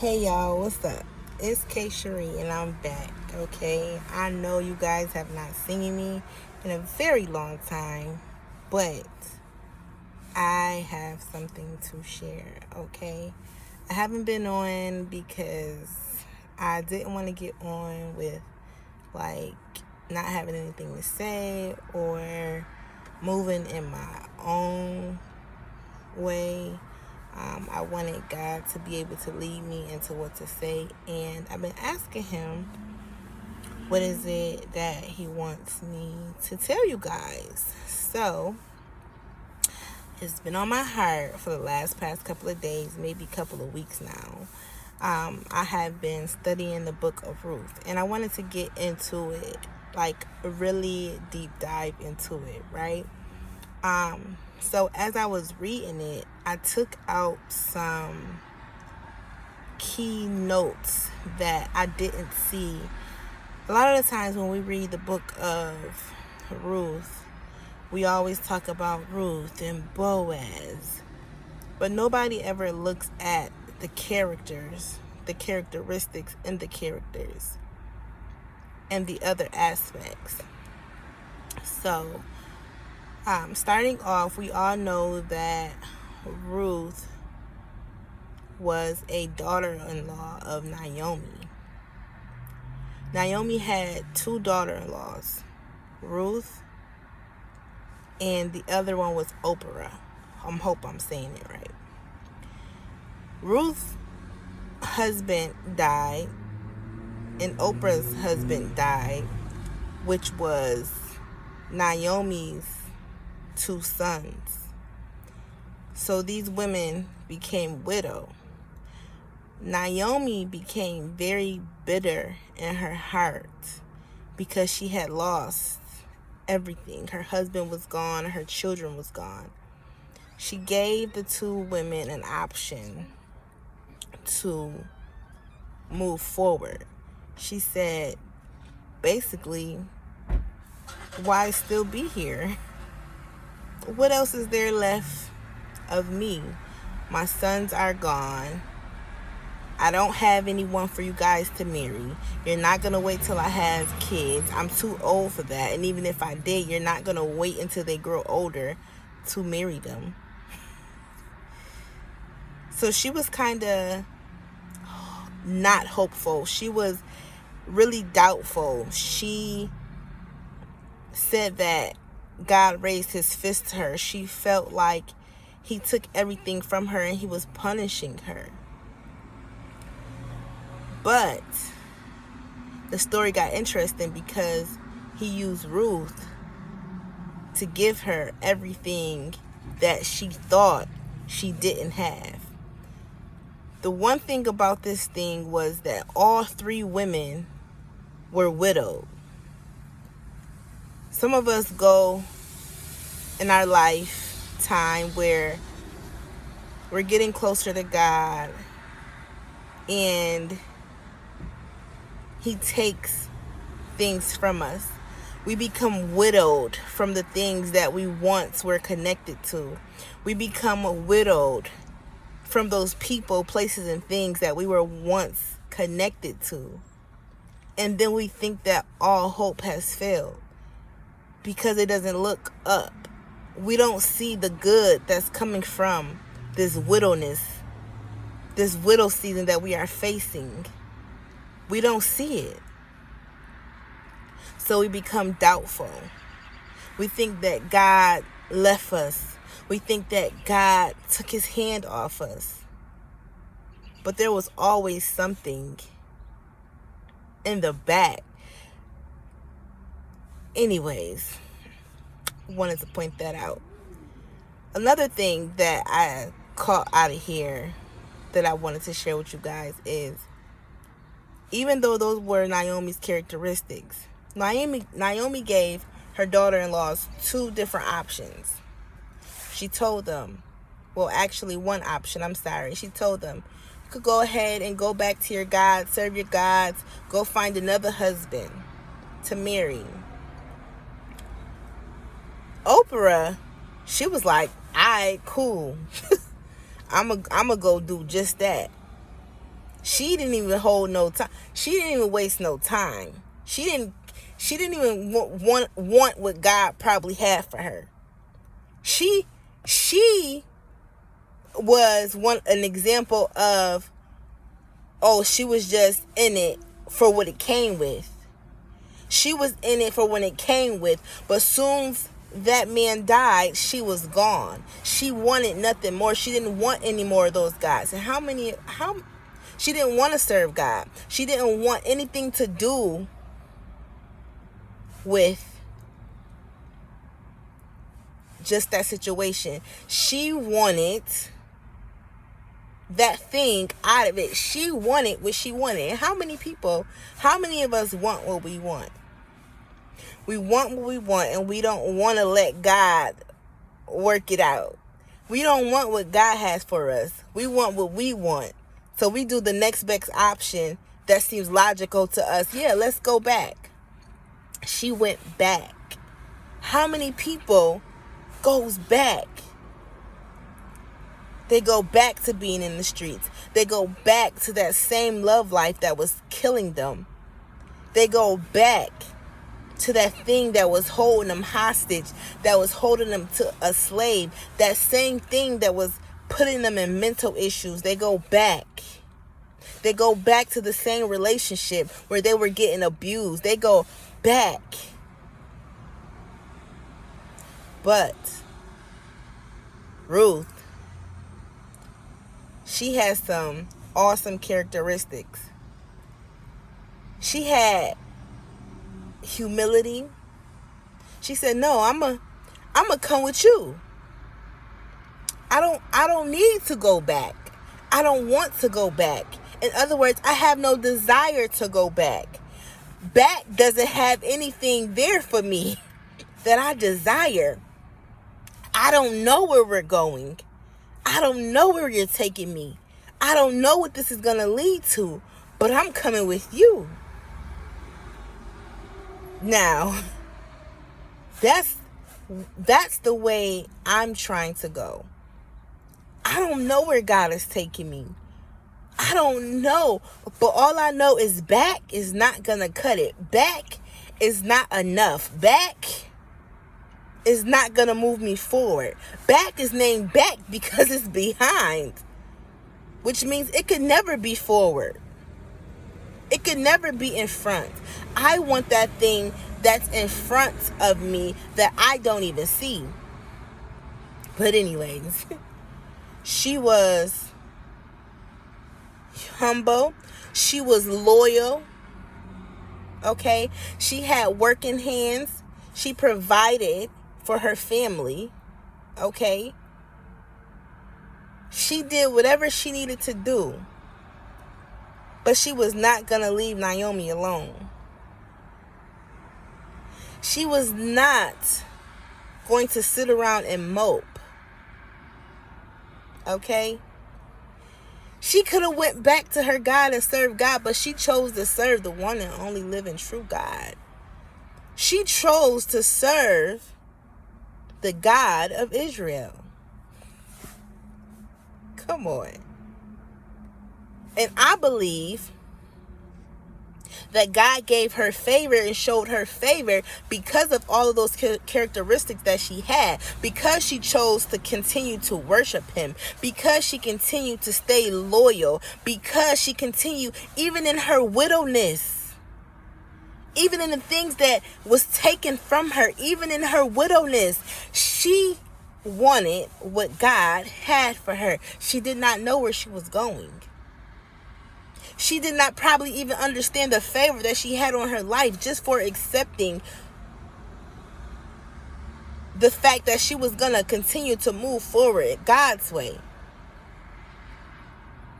Hey y'all, what's up? It's K Cherie and I'm back, okay? I know you guys have not seen me in a very long time, but I have something to share, okay? I haven't been on because I didn't want to get on with like not having anything to say or moving in my own way. I wanted God to be able to lead me into what to say, and I've been asking Him, what is it that He wants me to tell you guys? So, it's been on my heart for the past couple of days, maybe a couple of weeks now. I have been studying the book of Ruth, and I wanted to get into it, like really deep dive into it, right? So as I was reading it, I took out some key notes that I didn't see. A lot of the times when we read the book of Ruth, we always talk about Ruth and Boaz, but nobody ever looks at the characters, the characteristics in the characters, and the other aspects. So, starting off, we all know that Ruth was a daughter-in-law of Naomi. Naomi had two daughter-in-laws, Ruth, and the other one was Oprah. I hope I'm saying it right. Ruth's husband died, and Oprah's husband died, which was Naomi's two sons. So these women became widowed. Naomi became very bitter in her heart because she had lost everything. Her husband was gone, her children was gone. She gave the two women an option to move forward. She said, basically, why still be here? What else is there left of me? My sons are gone. I don't have anyone for you guys to marry. You're not going to wait till I have kids. I'm too old for that. And even if I did, you're not going to wait until they grow older to marry them. So she was kind of not hopeful. She was really doubtful. She said that God raised His fist to her. She felt like He took everything from her and He was punishing her. But the story got interesting because He used Ruth to give her everything that she thought she didn't have. The one thing about this thing was that all three women were widowed. Some of us go in our lifetime where we're getting closer to God and He takes things from us. We become widowed from the things that we once were connected to. We become widowed from those people, places, and things that we were once connected to. And then we think that all hope has failed because it doesn't look up. We don't see the good that's coming from this widowness, this widow season that we are facing. We don't see it. So we become doubtful. We think that God left us. We think that God took His hand off us. But there was always something in the back. Anyways, wanted to point that out. Another thing that I caught out of here that I wanted to share with you guys is, even though those were Naomi's characteristics, Naomi gave her daughter-in-laws two different options. She told them, well, actually one option, she told them, you could go ahead and go back to your gods, serve your gods, go find another husband to marry. Oprah, she was like, all right, cool. I'm going to go do just that. She didn't even hold no time. She didn't even waste no time. She didn't even want what God probably had for her. She was an example of, oh, she was just in it for what it came with. She was in it for when it came with, but soon that man died, she was gone. She wanted nothing more. She didn't want any more of those guys. And she didn't want to serve God. She didn't want anything to do with just that situation. She wanted that thing out of it. She wanted what she wanted. And how many of us want what we want? We want what we want, and we don't want to let God work it out. We don't want what God has for us. We want what we want. So we do the next best option that seems logical to us. Yeah, let's go back. She went back. How many people goes back? They go back to being in the streets. They go back to that same love life that was killing them. They go back to that thing that was holding them hostage, that was holding them to a slave, that same thing that was putting them in mental issues. They go back. They go back to the same relationship where they were getting abused. They go back. But Ruth, she has some awesome characteristics. She had humility. She said, "No, I'm a come with you. I don't need to go back. I don't want to go back. In other words, I have no desire to go back. Back doesn't have anything there for me that I desire. I don't know where we're going. I don't know where you're taking me. I don't know what this is going to lead to, but I'm coming with you." Now, that's the way I'm trying to go. I don't know where God is taking me. I don't know. But all I know is back is not going to cut it. Back is not enough. Back is not going to move me forward. Back is named back because it's behind, which means it could never be forward. It could never be in front. I want that thing that's in front of me that I don't even see. But anyways, she was humble. She was loyal. Okay? She had working hands. She provided for her family. Okay? She did whatever she needed to do. But she was not going to leave Naomi alone. She was not going to sit around and mope. Okay? She could have went back to her God and served God, but she chose to serve the one and only living true God. She chose to serve the God of Israel. Come on. And I believe that God gave her favor and showed her favor because of all of those characteristics that she had, because she chose to continue to worship him, because she continued to stay loyal, because she continued even in her widowness, even in the things that was taken from her, even in her widowness, she wanted what God had for her. She did not know where she was going. She did not probably even understand the favor that she had on her life just for accepting the fact that she was going to continue to move forward God's way.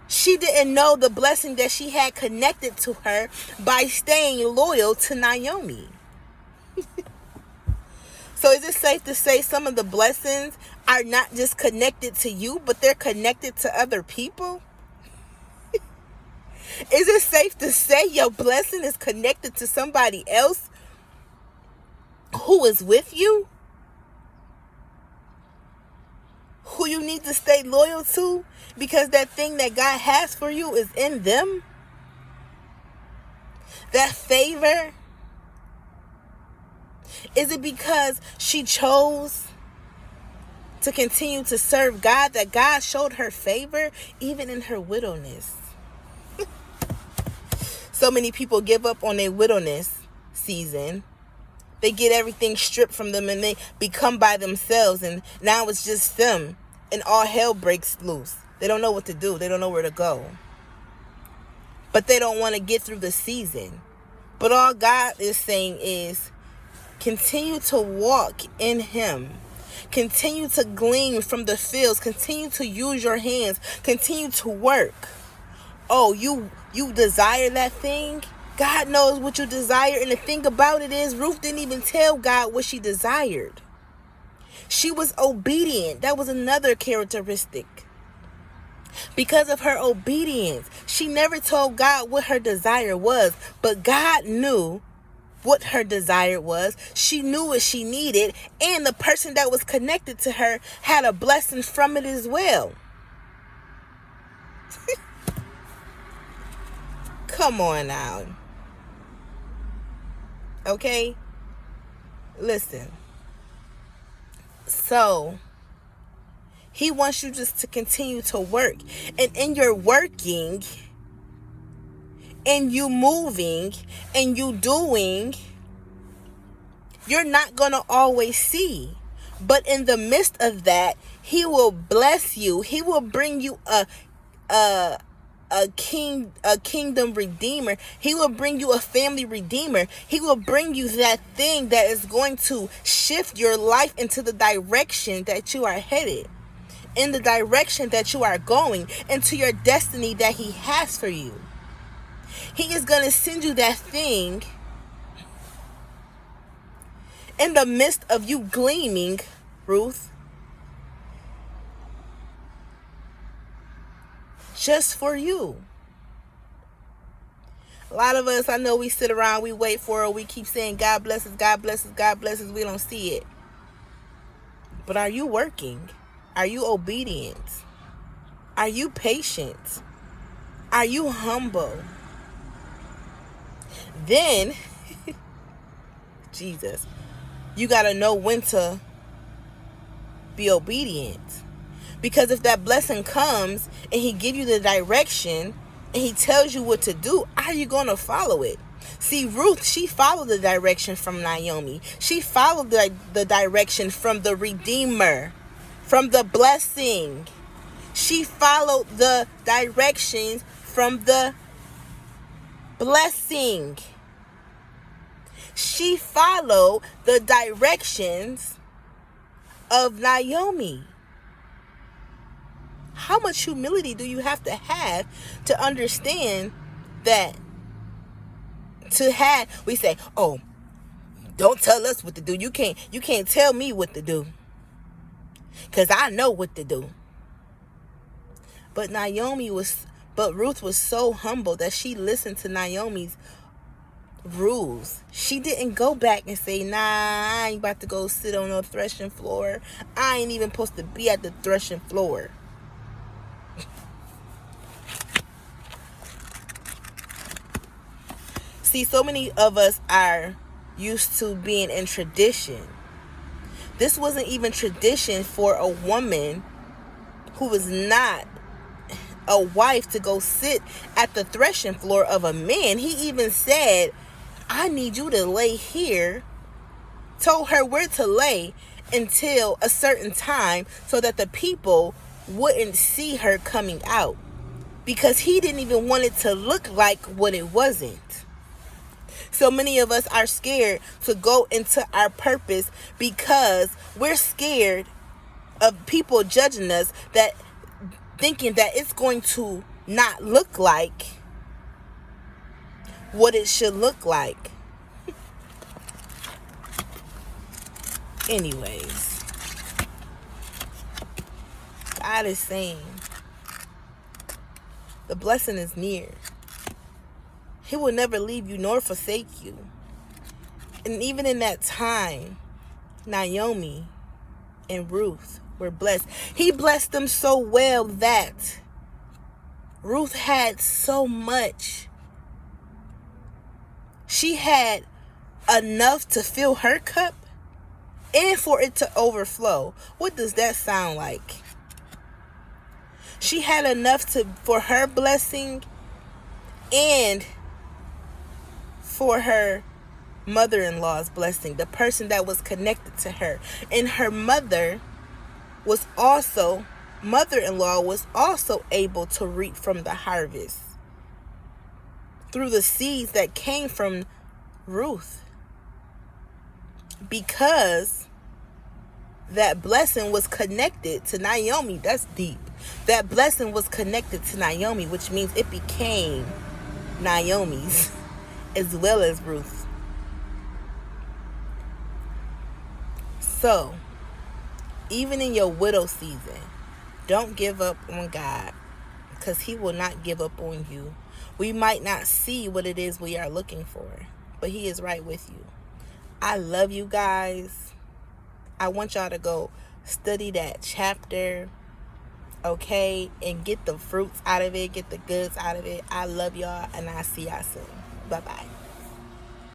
She didn't know the blessing that she had connected to her by staying loyal to Naomi. So is it safe to say some of the blessings are not just connected to you, but they're connected to other people? Is it safe to say your blessing is connected to somebody else who is with you? who you need to stay loyal to because that thing that God has for you is in them? That favor? Is it because she chose to continue to serve God that God showed her favor even in her widowness? So many people give up on their widowness season. They get everything stripped from them and they become by themselves, and now it's just them, and all hell breaks loose. They don't know what to do. They don't know where to go. But they don't want to get through the season. But all God is saying is continue to walk in Him. Continue to glean from the fields. Continue to use your hands. Continue to work. Oh, you desire that thing? God knows what you desire. And the thing about it is, Ruth didn't even tell God what she desired. She was obedient. That was another characteristic. Because of her obedience, she never told God what her desire was. But God knew what her desire was. She knew what she needed. And the person that was connected to her had a blessing from it as well. Come on now. Okay? Listen. So, He wants you just to continue to work. And in your working, and you moving, and you doing, you're not going to always see. But in the midst of that, He will bless you. He will bring you a kingdom redeemer. He will bring you a family redeemer. He will bring you that thing that is going to shift your life into the direction that you are headed, in the direction that you are going, into your destiny that He has for you. He is going to send you that thing in the midst of you gleaming, Ruth, just for you. A lot of us, I know we sit around, we wait for it, we keep saying God bless us, God bless us, God bless us. We don't see it. But are you working? Are you obedient? Are you patient? Are you humble? Then, Jesus, you got to know when to be obedient. Because if that blessing comes and He give you the direction and He tells you what to do, are you going to follow it? See, Ruth, she followed the direction from Naomi. She followed the direction from the Redeemer, from the blessing. She followed the directions from the blessing. She followed the directions of Naomi. How much humility do you have to understand that? We say, oh, don't tell us what to do. You can't tell me what to do, because I know what to do. But Ruth was so humble that she listened to Naomi's rules. She didn't go back and say, nah, I ain't about to go sit on no threshing floor. I ain't even supposed to be at the threshing floor. See, so many of us are used to being in tradition. This wasn't even tradition for a woman who was not a wife to go sit at the threshing floor of a man. He even said, I need you to lay here. Told her where to lay until a certain time so that the people wouldn't see her coming out, because he didn't even want it to look like what it wasn't. So many of us are scared to go into our purpose because we're scared of people judging us, that thinking that it's going to not look like what it should look like. Anyways, God is saying the blessing is near. He will never leave you nor forsake you. And even in that time, Naomi and Ruth were blessed. He blessed them so well that Ruth had so much. She had enough to fill her cup and for it to overflow. What does that sound like? She had enough for her blessing and for her mother-in-law's blessing, the person that was connected to her. And her mother-in-law was also able to reap from the harvest through the seeds that came from Ruth, because that blessing was connected to Naomi. That's deep. That blessing was connected to Naomi, which means it became Naomi's as well as Ruth. So, even in your widow season, don't give up on God, because He will not give up on you. We might not see what it is we are looking for, but He is right with you. I love you guys. I want y'all to go study that chapter, okay, and get the fruits out of it, get the goods out of it. I love y'all, and I'll see y'all soon. Bye-bye.